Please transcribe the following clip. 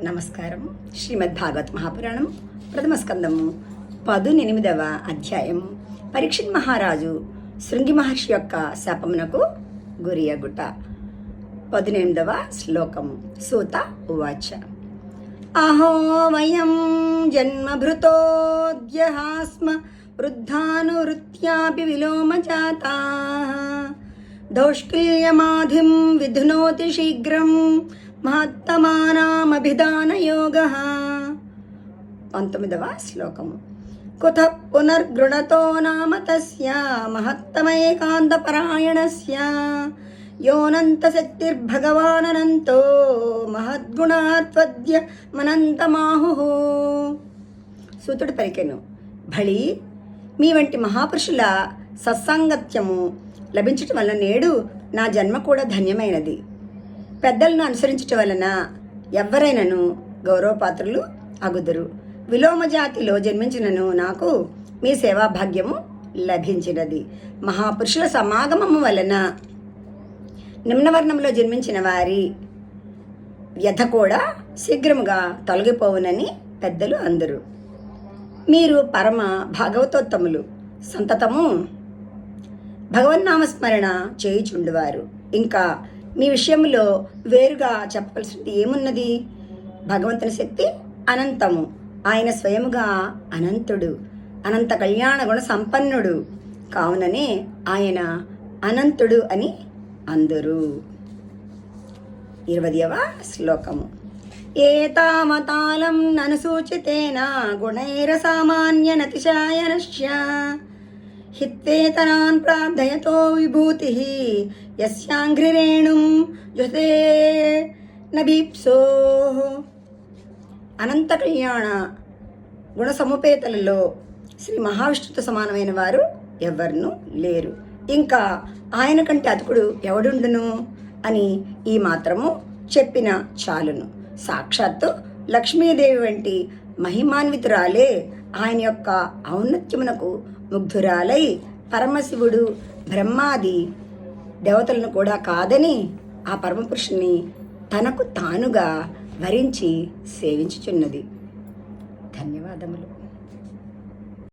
నమస్కారం. శ్రీమద్భాగవత్ మహాపురాణం ప్రథమ స్కందము 18వ అధ్యాయం. పరీక్షిత్ మహారాజు శృంగి మహర్షి యొక్క శాపమునకు గురియగుట. 18వ శ్లోకము. సూత ఉవాచ. అహో వయం జన్మభృతోద్యహాస్మ వృద్ధానువృత్యాపి విలోమజాతాః దౌష్కల్యమాధిం విధునోతి శీఘ్రం మహత్తమానామభిధానయోగః. 19వ శ్లోకము. కుతః పునర్గృణతో నామ తస్య మహత్తమైకాంతపరాయణస్య యోనంతశక్తిర్భగవాననంతో మహద్గుణాత్వద్య మనంతమాహుః. సూతుడు పలికెను, భళి, మీ వంటి మహాపురుషుల సత్సాంగత్యము లభించటం వలన నేడు నా జన్మ కూడా ధన్యమైనది. పెద్దలను అనుసరించటం వలన ఎవరైనను గౌరవపాత్రులు అగుదురు. విలోమ జాతిలో జన్మించినను నాకు మీ సేవాభాగ్యము లభించినది. మహాపురుషుల సమాగమము వలన నిమ్నవర్ణంలో జన్మించిన వారి వ్యధ కూడా శీఘ్రముగా తొలగిపోవునని పెద్దలు అందరు. మీరు పరమ భాగవతోత్తములు, సంతతము భగవన్నామస్మరణ చేయుచుండువారు. ఇంకా మీ విషయంలో వేరుగా చెప్పవలసింది ఏమున్నది? భగవంతుని శక్తి అనంతము. ఆయన స్వయముగా అనంతుడు, అనంత కళ్యాణ గుణ సంపన్నుడు. కావుననే ఆయన అనంతుడు అని అందరు. 20వ శ్లోకము. ఏతావతాళం నను సూచితేన గుణైర సామాన్య నతిశాయనశ్య హిత్తేతరాన్ ప్రార్థయతో విభూతి యస్యాంఘ్రిరేణుం యుతే నభీప్సో. అనంత కళ్యాణ గుణ సముపేతలలో శ్రీ మహావిష్ణుతో సమానమైన వారు ఎవ్వరునూ లేరు. ఇంకా ఆయన కంటే అతుకుడు ఎవడుండును అని ఈ మాత్రము చెప్పిన చాలును. సాక్షాత్తు లక్ష్మీదేవి వంటి మహిమాన్వితురాలే ఆయన యొక్క ఔన్నత్యమునకు ముగ్ధురాలై పరమశివుడు బ్రహ్మాది దేవతలను కూడా కాదని ఆ పరమపురుషుని తనకు తానుగా వరించి సేవించుచున్నది. ధన్యవాదములు.